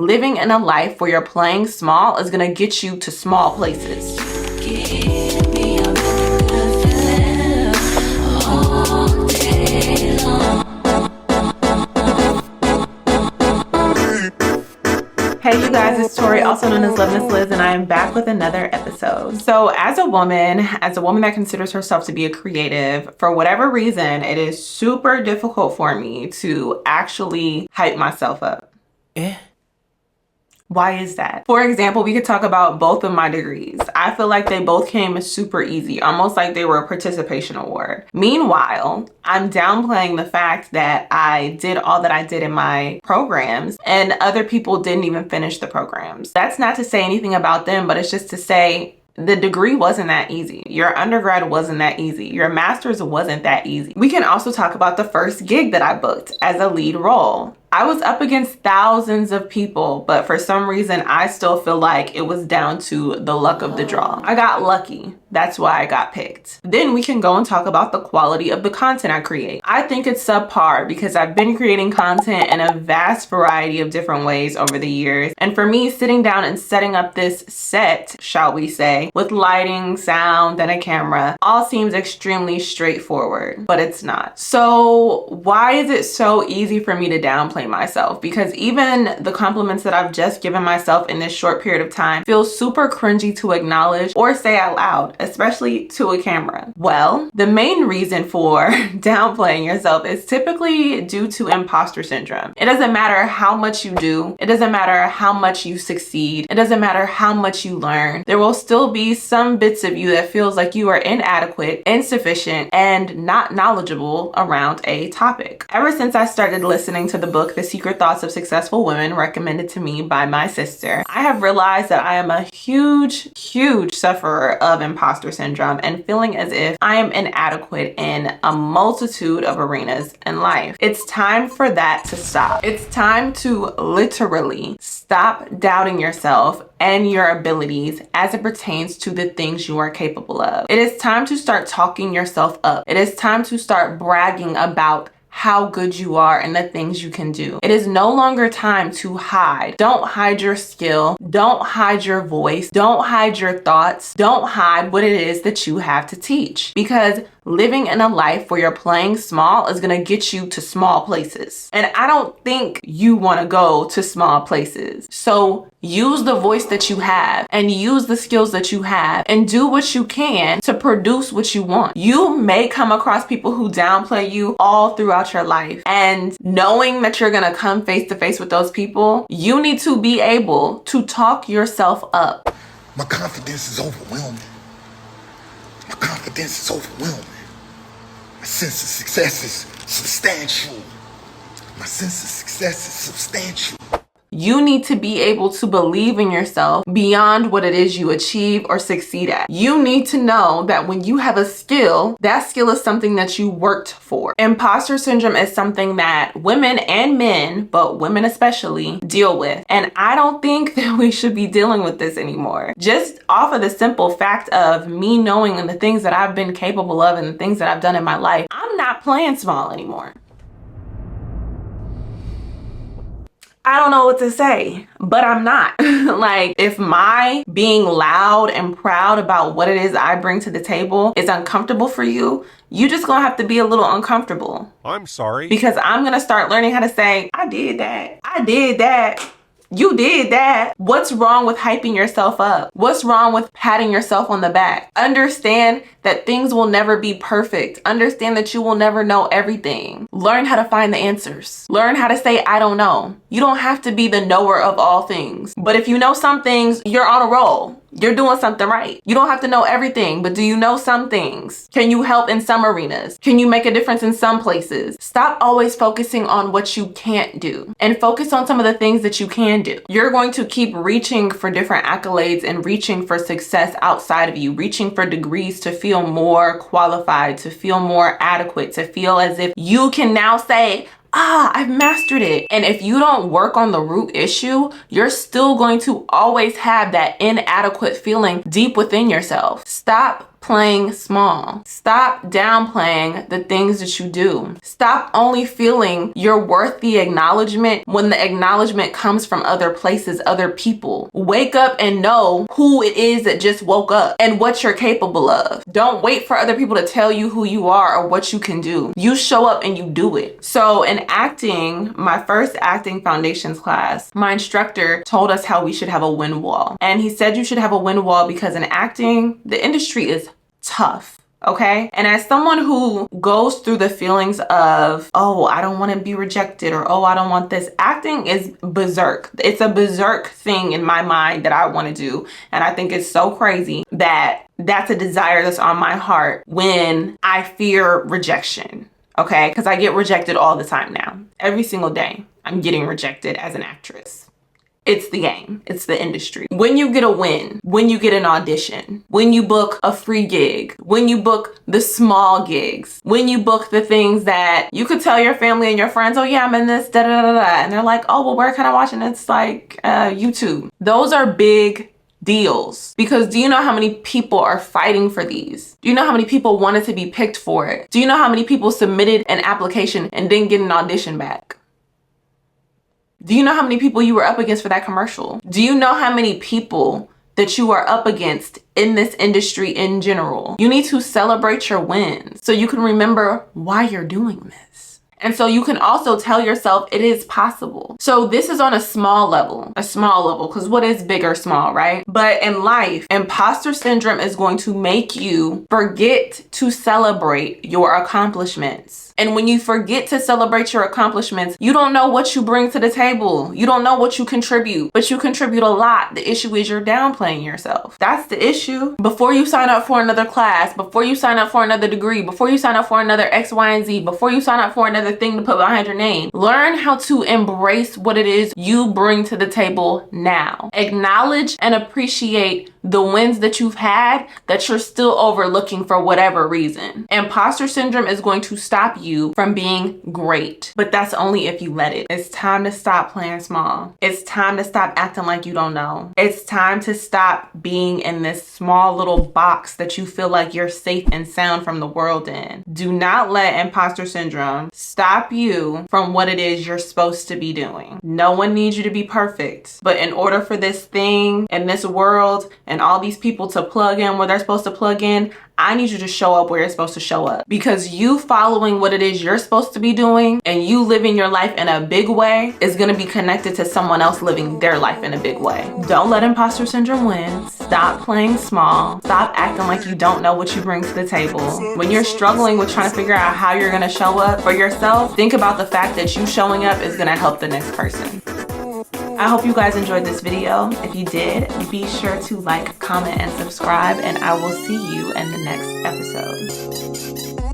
living in a life where you're playing small is gonna get you to small places. Hey you guys, it's Tori, also known as Love Miss Liz, and I am back with another episode. So as a woman that considers herself to be a creative, for whatever reason, it is super difficult for me to actually hype myself up. Why is that? For example, we could talk about both of my degrees. I feel like they both came super easy, almost like they were a participation award. Meanwhile, I'm downplaying the fact that I did all that I did in my programs and other people didn't even finish the programs. That's not to say anything about them, but it's just to say the degree wasn't that easy. Your undergrad wasn't that easy. Your master's wasn't that easy. We can also talk about the first gig that I booked as a lead role. I was up against thousands of people, but for some reason, I still feel like it was down to the luck of the draw. I got lucky. That's why I got picked. Then we can go and talk about the quality of the content I create. I think it's subpar because I've been creating content in a vast variety of different ways over the years. And for me, sitting down and setting up this set, shall we say, with lighting, sound, and a camera, all seems extremely straightforward, but it's not. So why is it so easy for me to downplay myself? Because even the compliments that I've just given myself in this short period of time feel super cringy to acknowledge or say out loud, especially to a camera. Well, the main reason for downplaying yourself is typically due to imposter syndrome. It doesn't matter how much you do, it doesn't matter how much you succeed, it doesn't matter how much you learn, there will still be some bits of you that feels like you are inadequate, insufficient, and not knowledgeable around a topic. Ever since I started listening to the book The Secret Thoughts of Successful Women, recommended to me by my sister, I have realized that I am a huge sufferer of imposter syndrome and feeling as if I am inadequate in a multitude of arenas in life. It's time for that to stop. It's time to literally stop doubting yourself and your abilities as it pertains to the things you are capable of. It is time to start talking yourself up. It is time to start bragging about how good you are and the things you can do. It is no longer time to hide. Don't hide your skill. Don't hide your voice. Don't hide your thoughts. Don't hide what it is that you have to teach. Because living in a life where you're playing small is gonna get you to small places. And I don't think you wanna go to small places. So use the voice that you have and use the skills that you have and do what you can to produce what you want. You may come across people who downplay you all throughout your life. And knowing that you're gonna come face to face with those people, you need to be able to talk yourself up. My confidence is overwhelming. My confidence is overwhelming. My sense of success is substantial. My sense of success is substantial. You need to be able to believe in yourself beyond what it is you achieve or succeed at. You need to know that when you have a skill, that skill is something that you worked for. Imposter syndrome is something that women and men, but women especially, deal with. And I don't think that we should be dealing with this anymore. Just off of the simple fact of me knowing the things that I've been capable of and the things that I've done in my life, I'm not playing small anymore. I don't know what to say, but I'm not. Like, if my being loud and proud about what it is I bring to the table is uncomfortable for you, you just gonna have to be a little uncomfortable. I'm sorry. Because I'm gonna start learning how to say, I did that. I did that. You did that. What's wrong with hyping yourself up? What's wrong with patting yourself on the back? Understand that things will never be perfect. Understand that you will never know everything. Learn how to find the answers. Learn how to say, I don't know. You don't have to be the knower of all things. But if you know some things, you're on a roll. You're doing something right. You don't have to know everything, but do you know some things? Can you help in some arenas? Can you make a difference in some places? Stop always focusing on what you can't do and focus on some of the things that you can do. You're going to keep reaching for different accolades and reaching for success outside of you, reaching for degrees to feel more qualified, to feel more adequate, to feel as if you can now say, I've mastered it. And if you don't work on the root issue, you're still going to always have that inadequate feeling deep within yourself. Stop playing small. Stop downplaying the things that you do. Stop only feeling you're worth the acknowledgement when the acknowledgement comes from other places, other people. Wake up and know who it is that just woke up and what you're capable of. Don't wait for other people to tell you who you are or what you can do. You show up and you do it. So in acting, my first acting foundations class, my instructor told us how we should have a wind wall. And he said you should have a wind wall because in acting, the industry is tough. Okay. And as someone who goes through the feelings of, oh, I don't want to be rejected, or, oh, I don't want this, acting is berserk. It's a berserk thing in my mind that I want to do. And I think it's so crazy that that's a desire that's on my heart when I fear rejection. Okay. Because I get rejected all the time now. Every single day I'm getting rejected as an actress. It's the game. It's the industry. When you get a win, when you get an audition, when you book a free gig, when you book the small gigs, when you book the things that you could tell your family and your friends, oh yeah, I'm in this, da da da da, and they're like, oh, well, where can I watch it? And it's like YouTube. Those are big deals, because do you know how many people are fighting for these? Do you know how many people wanted to be picked for it? Do you know how many people submitted an application and didn't get an audition back? Do you know how many people you were up against for that commercial? Do you know how many people that you are up against in this industry in general? You need to celebrate your wins so you can remember why you're doing this. And so you can also tell yourself it is possible. So this is on a small level, because what is big or small, right? But in life, imposter syndrome is going to make you forget to celebrate your accomplishments. And when you forget to celebrate your accomplishments, you don't know what you bring to the table. You don't know what you contribute, but you contribute a lot. The issue is you're downplaying yourself. That's the issue. Before you sign up for another class, before you sign up for another degree, before you sign up for another X, Y, and Z, before you sign up for another thing to put behind your name, learn how to embrace what it is you bring to the table now. Acknowledge and appreciate the wins that you've had that you're still overlooking for whatever reason. Imposter syndrome is going to stop you from being great, but that's only if you let it. It's time to stop playing small. It's time to stop acting like you don't know. It's time to stop being in this small little box that you feel like you're safe and sound from the world in. Do not let imposter syndrome stop you from what it is you're supposed to be doing. No one needs you to be perfect, but in order for this thing and this world and all these people to plug in where they're supposed to plug in, I need you to show up where you're supposed to show up, because you following what it is you're supposed to be doing and you living your life in a big way is going to be connected to someone else living their life in a big way. Don't let imposter syndrome win. Stop playing small. Stop acting like you don't know what you bring to the table. When you're struggling with trying to figure out how you're going to show up for yourself, think about the fact that you showing up is going to help the next person. I hope you guys enjoyed this video. If you did, be sure to like, comment, and subscribe, and I will see you in the next episode.